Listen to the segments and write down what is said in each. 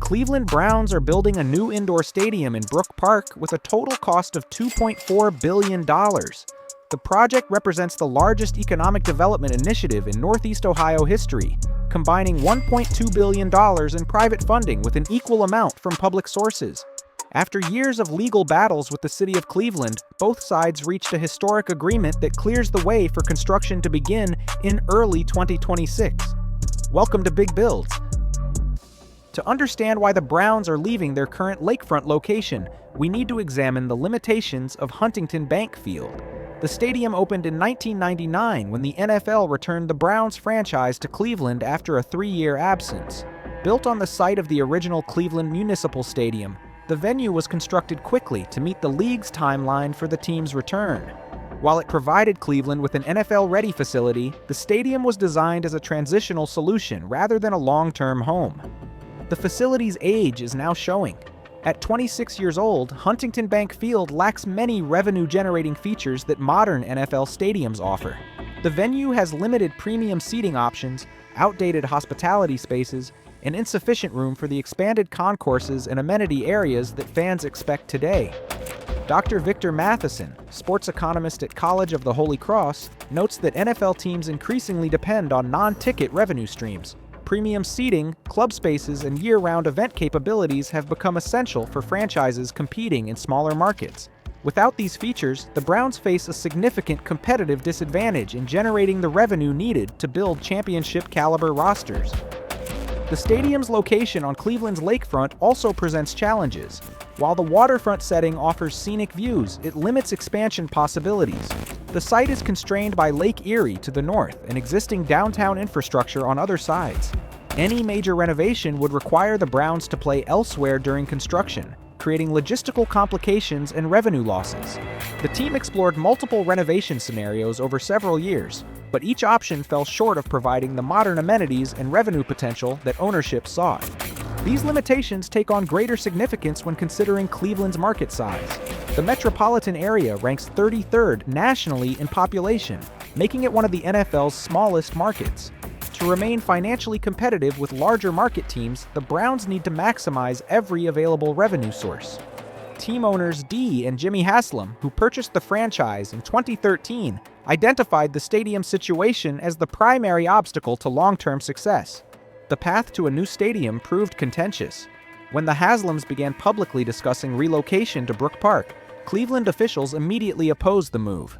Cleveland Browns are building a new indoor stadium in Brook Park with a total cost of $2.4 billion. The project represents the largest economic development initiative in Northeast Ohio history, combining $1.2 billion in private funding with an equal amount from public sources. After years of legal battles with the city of Cleveland, both sides reached a historic agreement that clears the way for construction to begin in early 2026. Welcome to Big Builds. To understand why the Browns are leaving their current lakefront location, we need to examine the limitations of Huntington Bank Field. The stadium opened in 1999 when the NFL returned the Browns franchise to Cleveland after a 3-year absence. Built on the site of the original Cleveland Municipal Stadium, the venue was constructed quickly to meet the league's timeline for the team's return. While it provided Cleveland with an NFL-ready facility, the stadium was designed as a transitional solution rather than a long-term home. The facility's age is now showing. At 26 years old, Huntington Bank Field lacks many revenue-generating features that modern NFL stadiums offer. The venue has limited premium seating options, outdated hospitality spaces, and insufficient room for the expanded concourses and amenity areas that fans expect today. Dr. Victor Matheson, sports economist at College of the Holy Cross, notes that NFL teams increasingly depend on non-ticket revenue streams. Premium seating, club spaces, and year-round event capabilities have become essential for franchises competing in smaller markets. Without these features, the Browns face a significant competitive disadvantage in generating the revenue needed to build championship-caliber rosters. The stadium's location on Cleveland's lakefront also presents challenges. While the waterfront setting offers scenic views, it limits expansion possibilities. The site is constrained by Lake Erie to the north and existing downtown infrastructure on other sides. Any major renovation would require the Browns to play elsewhere during construction, creating logistical complications and revenue losses. The team explored multiple renovation scenarios over several years, but each option fell short of providing the modern amenities and revenue potential that ownership sought. These limitations take on greater significance when considering Cleveland's market size. The metropolitan area ranks 33rd nationally in population, making it one of the NFL's smallest markets. To remain financially competitive with larger market teams, the Browns need to maximize every available revenue source. Team owners Dee and Jimmy Haslam, who purchased the franchise in 2013, identified the stadium situation as the primary obstacle to long-term success. The path to a new stadium proved contentious. When the Haslams began publicly discussing relocation to Brook Park, Cleveland officials immediately opposed the move.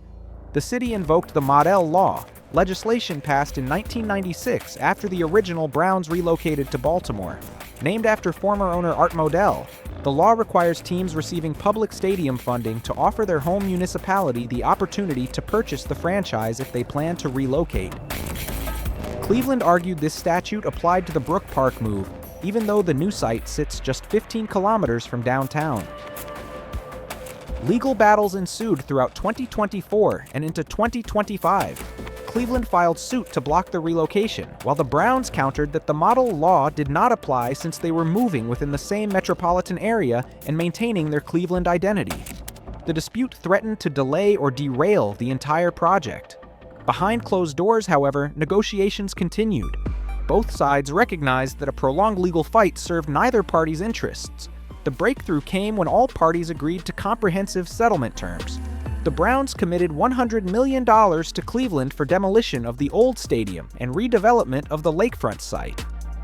The city invoked the Modell Law, legislation passed in 1996 after the original Browns relocated to Baltimore. Named after former owner Art Modell, the law requires teams receiving public stadium funding to offer their home municipality the opportunity to purchase the franchise if they plan to relocate. Cleveland argued this statute applied to the Brook Park move, even though the new site sits just 15 kilometers from downtown. Legal battles ensued throughout 2024 and into 2025. Cleveland filed suit to block the relocation, while the Browns countered that the Modell Law did not apply since they were moving within the same metropolitan area and maintaining their Cleveland identity. The dispute threatened to delay or derail the entire project. Behind closed doors, however, negotiations continued. Both sides recognized that a prolonged legal fight served neither party's interests. The breakthrough came when all parties agreed to comprehensive settlement terms. The Browns committed $100 million to Cleveland for demolition of the old stadium and redevelopment of the lakefront site.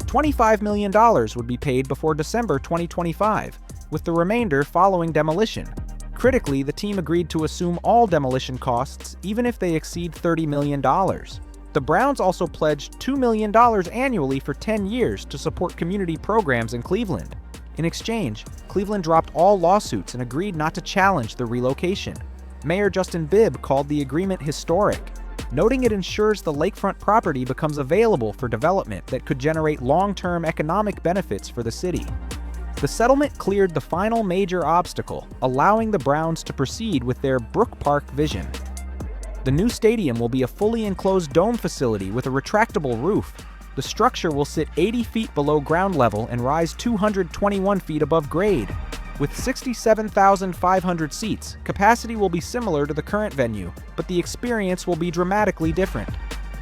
$25 million would be paid before December 2025, with the remainder following demolition. Critically, the team agreed to assume all demolition costs, even if they exceed $30 million. The Browns also pledged $2 million annually for 10 years to support community programs in Cleveland. In exchange, Cleveland dropped all lawsuits and agreed not to challenge the relocation. Mayor Justin Bibb called the agreement historic, noting it ensures the lakefront property becomes available for development that could generate long-term economic benefits for the city. The settlement cleared the final major obstacle, allowing the Browns to proceed with their Brook Park vision. The new stadium will be a fully enclosed dome facility with a retractable roof. The structure will sit 80 feet below ground level and rise 221 feet above grade. With 67,500 seats, capacity will be similar to the current venue, but the experience will be dramatically different.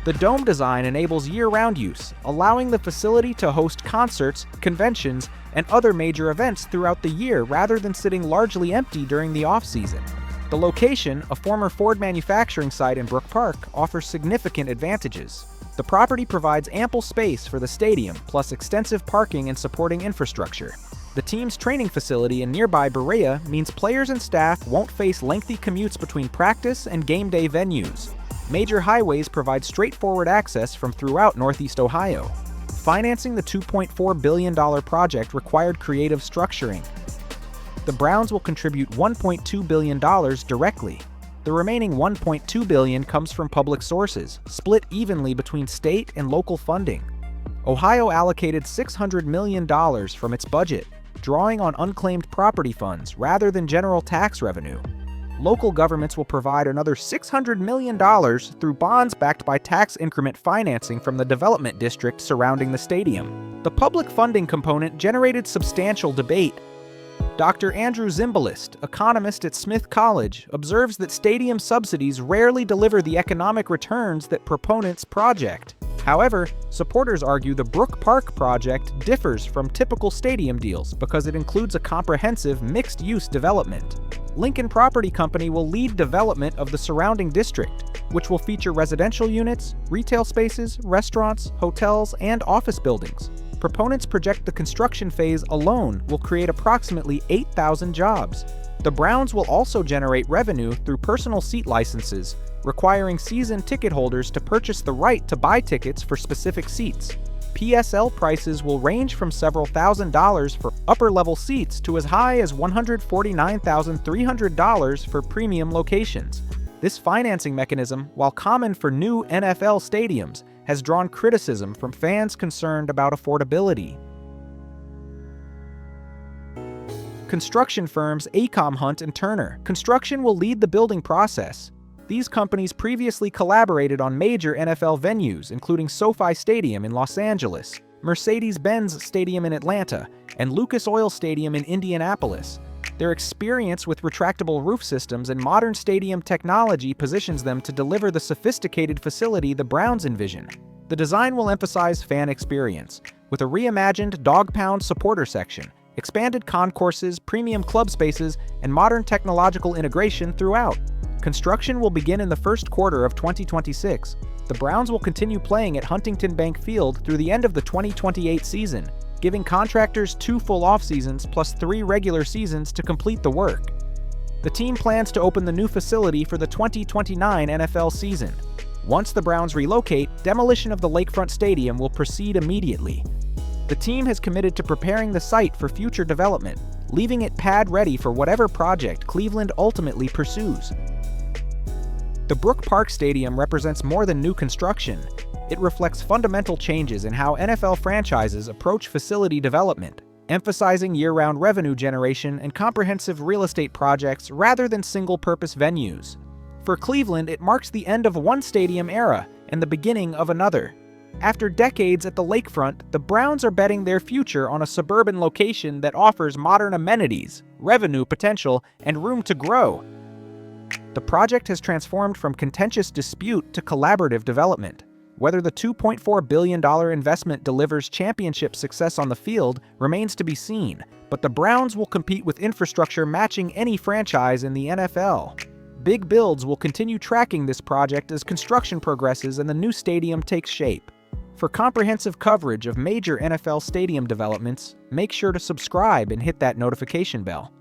The dome design enables year-round use, allowing the facility to host concerts, conventions, and other major events throughout the year rather than sitting largely empty during the off-season. The location, a former Ford manufacturing site in Brook Park, offers significant advantages. The property provides ample space for the stadium, plus extensive parking and supporting infrastructure. The team's training facility in nearby Berea means players and staff won't face lengthy commutes between practice and game day venues. Major highways provide straightforward access from throughout Northeast Ohio. Financing the $2.4 billion project required creative structuring. The Browns will contribute $1.2 billion directly. The remaining $1.2 billion comes from public sources, split evenly between state and local funding. Ohio allocated $600 million from its budget, drawing on unclaimed property funds rather than general tax revenue. Local governments will provide another $600 million through bonds backed by tax increment financing from the development district surrounding the stadium. The public funding component generated substantial debate. Dr. Andrew Zimbalist, economist at Smith College, observes that stadium subsidies rarely deliver the economic returns that proponents project. However, supporters argue the Brook Park project differs from typical stadium deals because it includes a comprehensive mixed-use development. Lincoln Property Company will lead development of the surrounding district, which will feature residential units, retail spaces, restaurants, hotels, and office buildings. Proponents project the construction phase alone will create approximately 8,000 jobs. The Browns will also generate revenue through personal seat licenses, requiring season ticket holders to purchase the right to buy tickets for specific seats. PSL prices will range from several $1,000s for upper-level seats to as high as $149,300 for premium locations. This financing mechanism, while common for new NFL stadiums, has drawn criticism from fans concerned about affordability. Construction firms Acom Hunt and Turner Construction will lead the building process. These companies previously collaborated on major NFL venues, including SoFi Stadium in Los Angeles, Mercedes-Benz Stadium in Atlanta, and Lucas Oil Stadium in Indianapolis. Their experience with retractable roof systems and modern stadium technology positions them to deliver the sophisticated facility the Browns envision. The design will emphasize fan experience, with a reimagined dog pound supporter section, expanded concourses, premium club spaces, and modern technological integration throughout. Construction will begin in the first quarter of 2026. The Browns will continue playing at Huntington Bank Field through the end of the 2028 season, giving contractors 2 full off-seasons plus 3 regular seasons to complete the work. The team plans to open the new facility for the 2029 NFL season. Once the Browns relocate, demolition of the lakefront stadium will proceed immediately. The team has committed to preparing the site for future development, leaving it pad-ready for whatever project Cleveland ultimately pursues. The Brook Park Stadium represents more than new construction. It reflects fundamental changes in how NFL franchises approach facility development, emphasizing year-round revenue generation and comprehensive real estate projects rather than single-purpose venues. For Cleveland, it marks the end of one stadium era and the beginning of another. After decades at the lakefront, the Browns are betting their future on a suburban location that offers modern amenities, revenue potential, and room to grow. The project has transformed from contentious dispute to collaborative development. Whether the $2.4 billion investment delivers championship success on the field remains to be seen, but the Browns will compete with infrastructure matching any franchise in the NFL. Big Builds will continue tracking this project as construction progresses and the new stadium takes shape. For comprehensive coverage of major NFL stadium developments, make sure to subscribe and hit that notification bell.